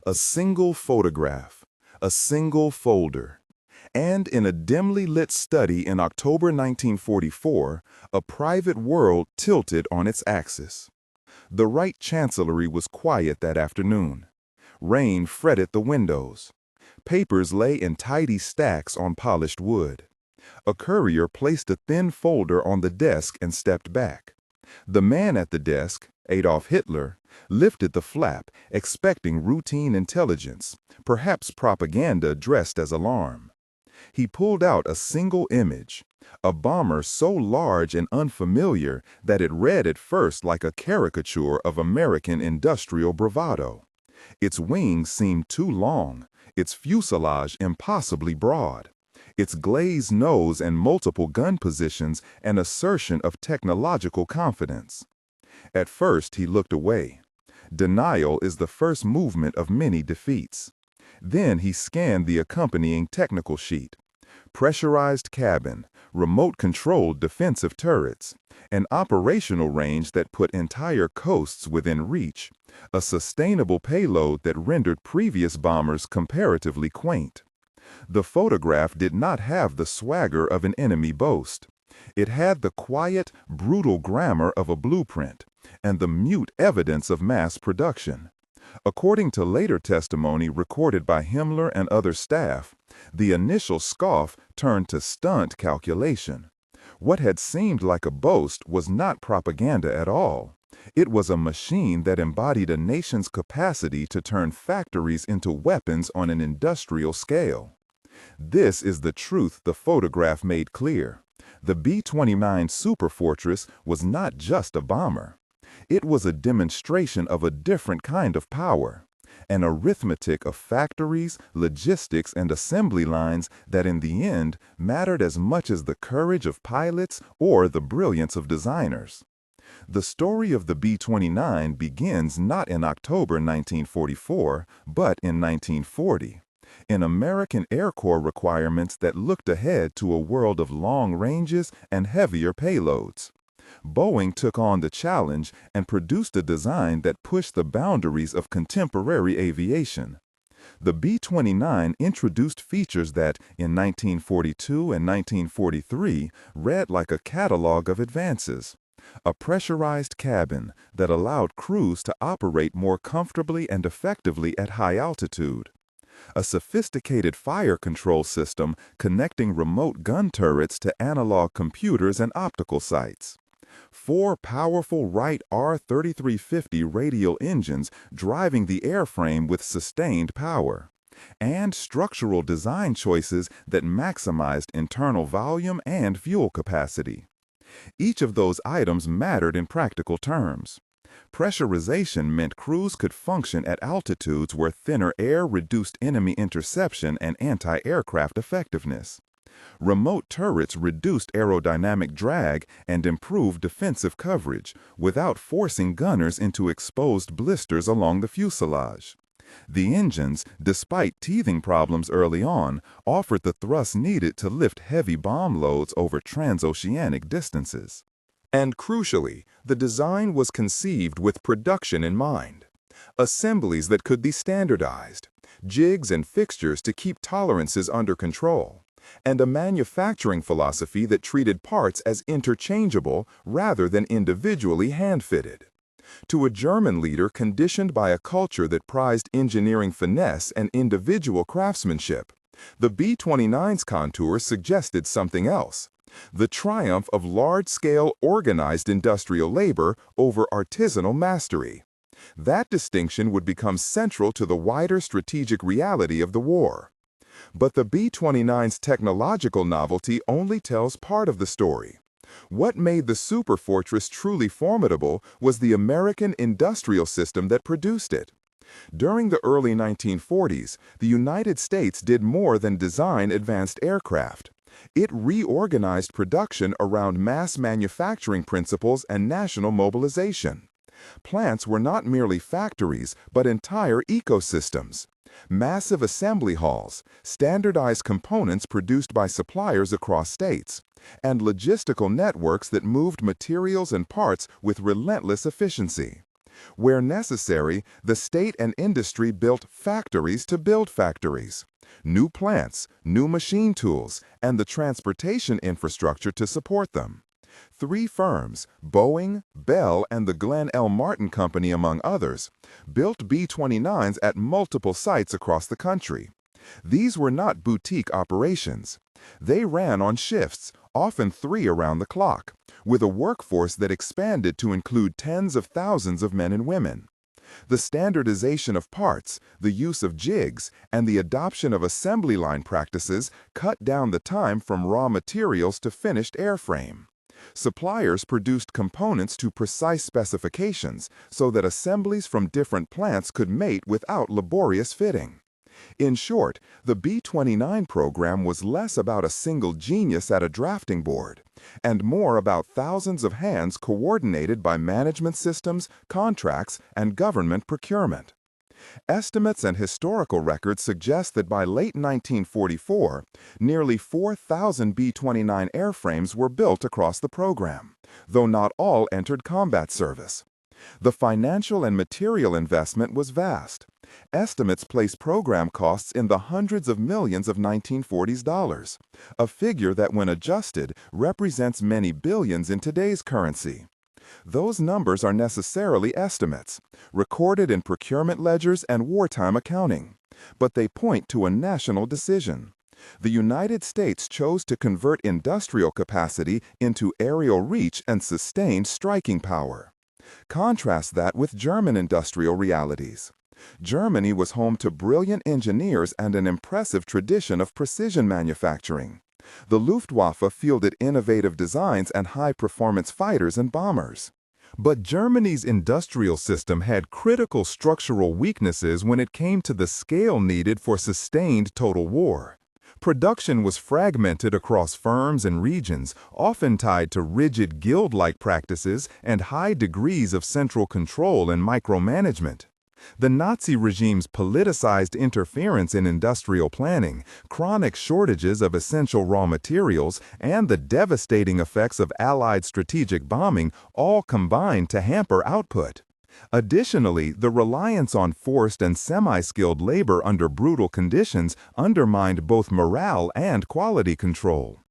A single photograph, a single folder. And in a dimly lit study in October 1944, a private world tilted on its axis. The Reich Chancellery was quiet that afternoon. Rain fretted the windows. Papers lay in tidy stacks on polished wood. A courier placed a thin folder on the desk and stepped back. The man at the desk, Adolf Hitler, lifted the flap, expecting routine intelligence, perhaps propaganda dressed as alarm. He pulled out a single image, a bomber so large and unfamiliar that it read at first like a caricature of American industrial bravado. Its wings seemed too long, its fuselage impossibly broad, its glazed nose and multiple gun positions an assertion of technological confidence. At first he looked away. Denial is the first movement of many defeats. Then he scanned the accompanying technical sheet. Pressurized cabin, remote-controlled defensive turrets, an operational range that put entire coasts within reach, a sustainable payload that rendered previous bombers comparatively quaint. The photograph did not have the swagger of an enemy boast. It had the quiet, brutal grammar of a blueprint and the mute evidence of mass production. According to later testimony recorded by Himmler and other staff, the initial scoff turned to stunt calculation. What had seemed like a boast was not propaganda at all. It was a machine that embodied a nation's capacity to turn factories into weapons on an industrial scale. This is the truth the photograph made clear. The B-29 Superfortress was not just a bomber. It was a demonstration of a different kind of power, an arithmetic of factories, logistics, and assembly lines that in the end mattered as much as the courage of pilots or the brilliance of designers. The story of the B-29 begins not in October 1944, but in 1940. In American Air Corps requirements that looked ahead to a world of long ranges and heavier payloads. Boeing took on the challenge and produced a design that pushed the boundaries of contemporary aviation. The B-29 introduced features that, in 1942 and 1943, read like a catalog of advances. A pressurized cabin that allowed crews to operate more comfortably and effectively at high altitude. A sophisticated fire control system connecting remote gun turrets to analog computers and optical sights. 4 powerful Wright R-3350 radial engines driving the airframe with sustained power. And structural design choices that maximized internal volume and fuel capacity. Each of those items mattered in practical terms. Pressurization meant crews could function at altitudes where thinner air reduced enemy interception and anti-aircraft effectiveness. Remote turrets reduced aerodynamic drag and improved defensive coverage without forcing gunners into exposed blisters along the fuselage. The engines, despite teething problems early on, offered the thrust needed to lift heavy bomb loads over transoceanic distances. And crucially, the design was conceived with production in mind. Assemblies that could be standardized, jigs and fixtures to keep tolerances under control, and a manufacturing philosophy that treated parts as interchangeable rather than individually hand-fitted. To a German leader conditioned by a culture that prized engineering finesse and individual craftsmanship, the B-29's contours suggested something else. The triumph of large-scale organized industrial labor over artisanal mastery. That distinction would become central to the wider strategic reality of the war. But the B-29's technological novelty only tells part of the story. What made the Superfortress truly formidable was the American industrial system that produced it. During the early 1940s, the United States did more than design advanced aircraft. It reorganized production around mass manufacturing principles and national mobilization. Plants were not merely factories, but entire ecosystems. Massive assembly halls, standardized components produced by suppliers across states, and logistical networks that moved materials and parts with relentless efficiency. Where necessary, the state and industry built factories to build factories, new plants, new machine tools, and the transportation infrastructure to support them. 3 firms, Boeing, Bell, and the Glenn L. Martin Company, among others, built B-29s at multiple sites across the country. These were not boutique operations. They ran on shifts, often 3 around the clock, with a workforce that expanded to include tens of thousands of men and women. The standardization of parts, the use of jigs, and the adoption of assembly line practices cut down the time from raw materials to finished airframe. Suppliers produced components to precise specifications so that assemblies from different plants could mate without laborious fitting. In short, the B-29 program was less about a single genius at a drafting board, and more about thousands of hands coordinated by management systems, contracts, and government procurement. Estimates and historical records suggest that by late 1944, nearly 4,000 B-29 airframes were built across the program, though not all entered combat service. The financial and material investment was vast. Estimates place program costs in the hundreds of millions of 1940s dollars, a figure that, when adjusted, represents many billions in today's currency. Those numbers are necessarily estimates, recorded in procurement ledgers and wartime accounting, but they point to a national decision. The United States chose to convert industrial capacity into aerial reach and sustained striking power. Contrast that with German industrial realities. Germany was home to brilliant engineers and an impressive tradition of precision manufacturing. The Luftwaffe fielded innovative designs and high-performance fighters and bombers. But Germany's industrial system had critical structural weaknesses when it came to the scale needed for sustained total war. Production was fragmented across firms and regions, often tied to rigid guild-like practices and high degrees of central control and micromanagement. The Nazi regime's politicized interference in industrial planning, chronic shortages of essential raw materials, and the devastating effects of Allied strategic bombing all combined to hamper output. Additionally, the reliance on forced and semi-skilled labor under brutal conditions undermined both morale and quality control.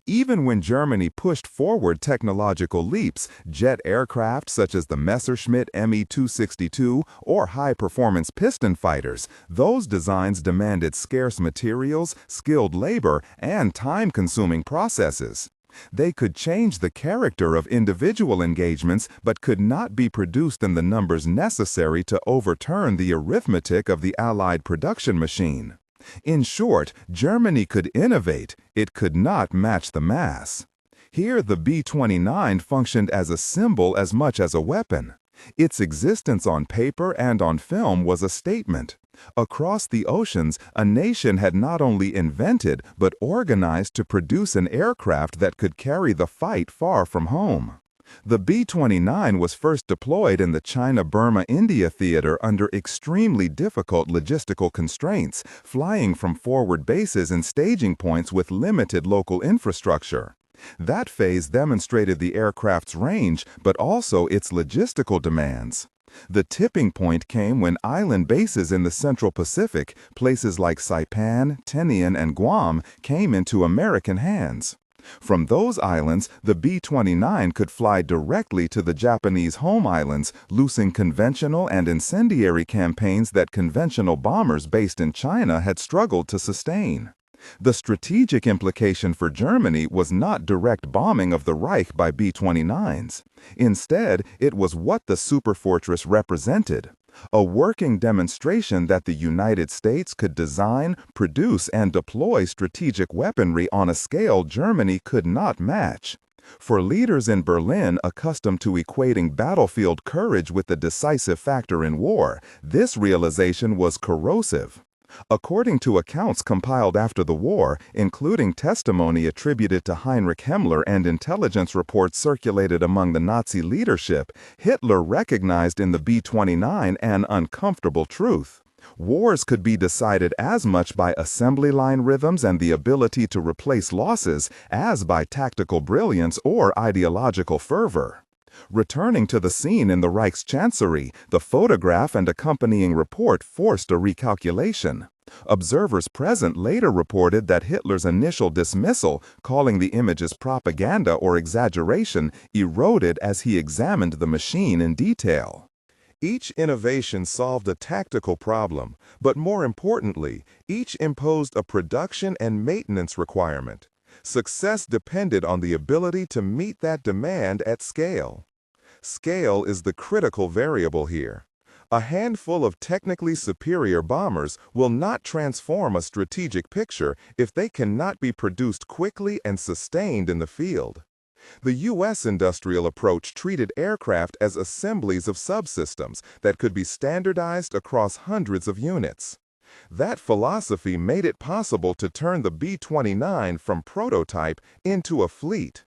Even when Germany pushed forward technological leaps, jet aircraft such as the Messerschmitt Me-262 or high-performance piston fighters, those designs demanded scarce materials, skilled labor, and time-consuming processes. They could change the character of individual engagements but could not be produced in the numbers necessary to overturn the arithmetic of the Allied production machine. In short, Germany could innovate, it could not match the mass. Here the B-29 functioned as a symbol as much as a weapon. Its existence on paper and on film was a statement. Across the oceans, a nation had not only invented but organized to produce an aircraft that could carry the fight far from home. The B-29 was first deployed in the China-Burma-India theater under extremely difficult logistical constraints, flying from forward bases and staging points with limited local infrastructure. That phase demonstrated the aircraft's range, but also its logistical demands. The tipping point came when island bases in the Central Pacific, places like Saipan, Tinian, and Guam, came into American hands. From those islands, the B-29 could fly directly to the Japanese home islands, loosing conventional and incendiary campaigns that conventional bombers based in China had struggled to sustain. The strategic implication for Germany was not direct bombing of the Reich by B-29s. Instead, it was what the Superfortress represented. A working demonstration that the United States could design, produce, and deploy strategic weaponry on a scale Germany could not match. For leaders in Berlin accustomed to equating battlefield courage with the decisive factor in war, this realization was corrosive. According to accounts compiled after the war, including testimony attributed to Heinrich Himmler and intelligence reports circulated among the Nazi leadership, Hitler recognized in the B-29 an uncomfortable truth. Wars could be decided as much by assembly line rhythms and the ability to replace losses as by tactical brilliance or ideological fervor. Returning to the scene in the Reich's Chancellery, the photograph and accompanying report forced a recalculation. Observers present later reported that Hitler's initial dismissal, calling the images propaganda or exaggeration, eroded as he examined the machine in detail. Each innovation solved a tactical problem, but more importantly, each imposed a production and maintenance requirement. Success depended on the ability to meet that demand at scale. Scale is the critical variable here. A handful of technically superior bombers will not transform a strategic picture if they cannot be produced quickly and sustained in the field. The U.S. industrial approach treated aircraft as assemblies of subsystems that could be standardized across hundreds of units. That philosophy made it possible to turn the B-29 from prototype into a fleet.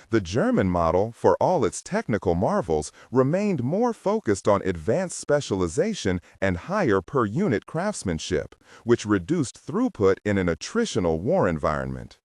The German model, for all its technical marvels, remained more focused on advanced specialization and higher per-unit craftsmanship, which reduced throughput in an attritional war environment.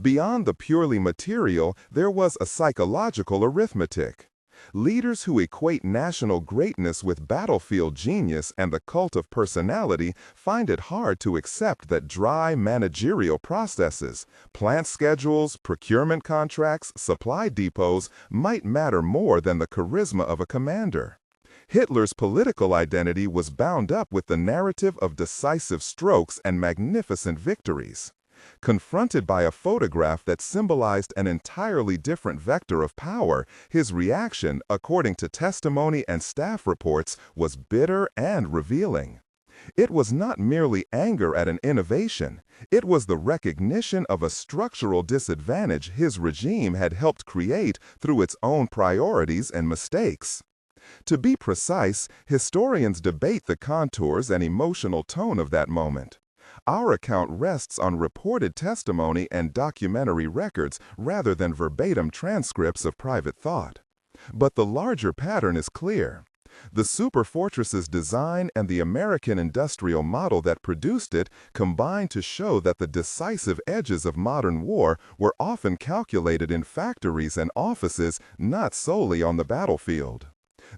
Beyond the purely material, there was a psychological arithmetic. Leaders who equate national greatness with battlefield genius and the cult of personality find it hard to accept that dry managerial processes, plant schedules, procurement contracts, supply depots might matter more than the charisma of a commander. Hitler's political identity was bound up with the narrative of decisive strokes and magnificent victories. Confronted by a photograph that symbolized an entirely different vector of power, his reaction, according to testimony and staff reports, was bitter and revealing. It was not merely anger at an innovation, it was the recognition of a structural disadvantage his regime had helped create through its own priorities and mistakes. To be precise, historians debate the contours and emotional tone of that moment. Our account rests on reported testimony and documentary records rather than verbatim transcripts of private thought. But the larger pattern is clear. The Superfortress's design and the American industrial model that produced it combined to show that the decisive edges of modern war were often calculated in factories and offices, not solely on the battlefield.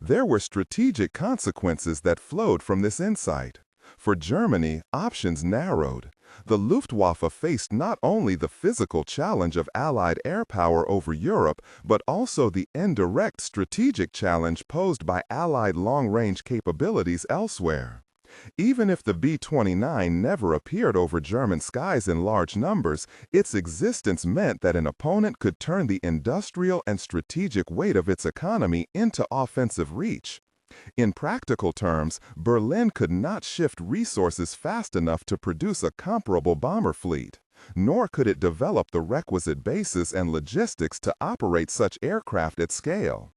There were strategic consequences that flowed from this insight. For Germany, options narrowed. The Luftwaffe faced not only the physical challenge of Allied air power over Europe, but also the indirect strategic challenge posed by Allied long-range capabilities elsewhere. Even if the B-29 never appeared over German skies in large numbers, its existence meant that an opponent could turn the industrial and strategic weight of its economy into offensive reach. In practical terms, Berlin could not shift resources fast enough to produce a comparable bomber fleet, nor could it develop the requisite bases and logistics to operate such aircraft at scale.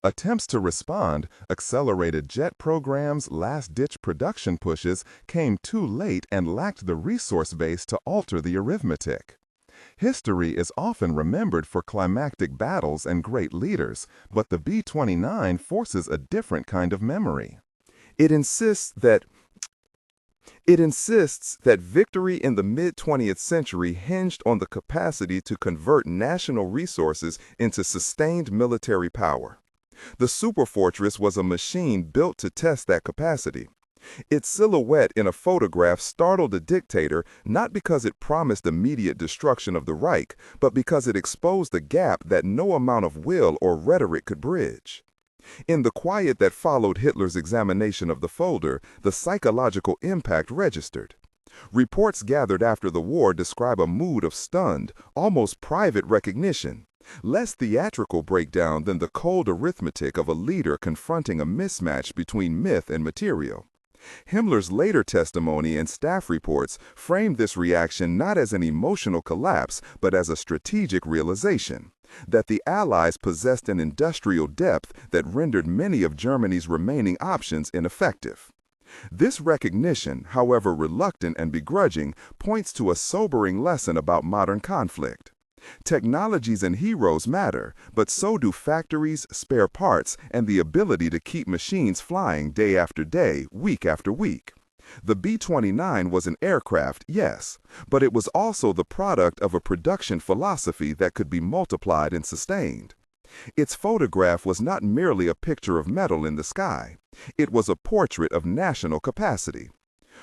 Attempts to respond, accelerated jet programs, last-ditch production pushes, came too late and lacked the resource base to alter the arithmetic. History is often remembered for climactic battles and great leaders, but the B-29 forces a different kind of memory. It insists that victory in the mid-20th century hinged on the capacity to convert national resources into sustained military power. The Superfortress was a machine built to test that capacity. Its silhouette in a photograph startled a dictator not because it promised immediate destruction of the Reich, but because it exposed a gap that no amount of will or rhetoric could bridge. In the quiet that followed Hitler's examination of the folder, the psychological impact registered. Reports gathered after the war describe a mood of stunned, almost private recognition, less theatrical breakdown than the cold arithmetic of a leader confronting a mismatch between myth and material. Himmler's later testimony and staff reports framed this reaction not as an emotional collapse, but as a strategic realization that the Allies possessed an industrial depth that rendered many of Germany's remaining options ineffective. This recognition, however reluctant and begrudging, points to a sobering lesson about modern conflict. Technologies and heroes matter, but so do factories, spare parts, and the ability to keep machines flying day after day, week after week. The B-29 was an aircraft, yes, but it was also the product of a production philosophy that could be multiplied and sustained. Its photograph was not merely a picture of metal in the sky. It was a portrait of national capacity.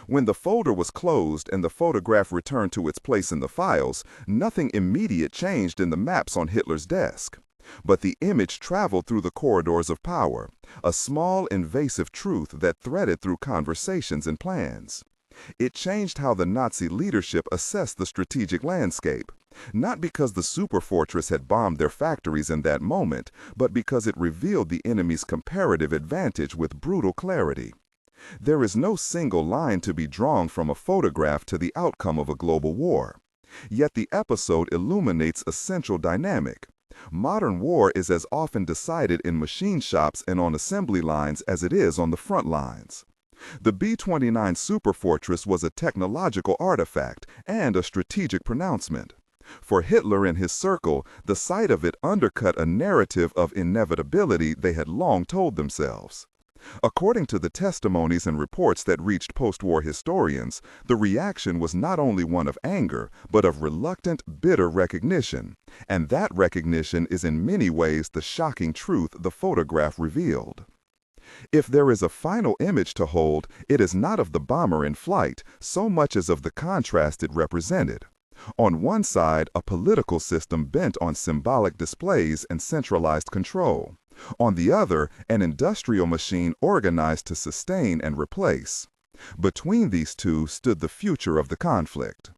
When the folder was closed and the photograph returned to its place in the files, nothing immediate changed in the maps on Hitler's desk. But the image traveled through the corridors of power, a small, invasive truth that threaded through conversations and plans. It changed how the Nazi leadership assessed the strategic landscape, not because the superfortress had bombed their factories in that moment, but because it revealed the enemy's comparative advantage with brutal clarity. There is no single line to be drawn from a photograph to the outcome of a global war. Yet the episode illuminates a central dynamic. Modern war is as often decided in machine shops and on assembly lines as it is on the front lines. The B-29 Superfortress was a technological artifact and a strategic pronouncement. For Hitler and his circle, the sight of it undercut a narrative of inevitability they had long told themselves. According to the testimonies and reports that reached post-war historians, the reaction was not only one of anger, but of reluctant, bitter recognition. And that recognition is in many ways the shocking truth the photograph revealed. If there is a final image to hold, it is not of the bomber in flight, so much as of the contrast it represented. On one side, a political system bent on symbolic displays and centralized control. On the other, an industrial machine organized to sustain and replace. Between these two stood the future of the conflict.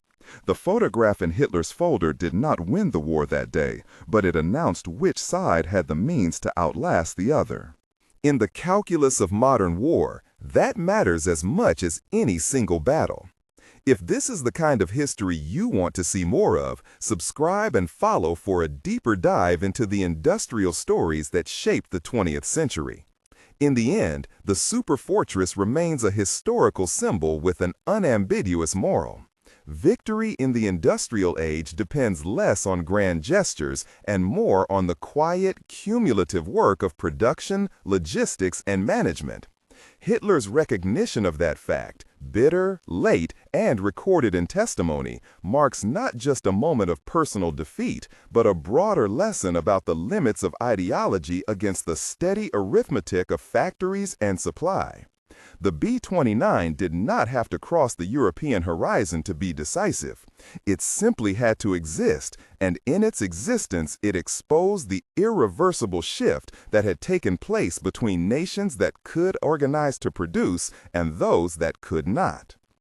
The photograph in Hitler's folder did not win the war that day, but it announced which side had the means to outlast the other. In the calculus of modern war, that matters as much as any single battle. If this is the kind of history you want to see more of, subscribe and follow for a deeper dive into the industrial stories that shaped the 20th century. In the end, the superfortress remains a historical symbol with an unambiguous moral. Victory in the industrial age depends less on grand gestures and more on the quiet, cumulative work of production, logistics, and management. Hitler's recognition of that fact, bitter, late, and recorded in testimony, marks not just a moment of personal defeat, but a broader lesson about the limits of ideology against the steady arithmetic of factories and supply. The B-29 did not have to cross the European horizon to be decisive. It simply had to exist, and in its existence it exposed the irreversible shift that had taken place between nations that could organize to produce and those that could not.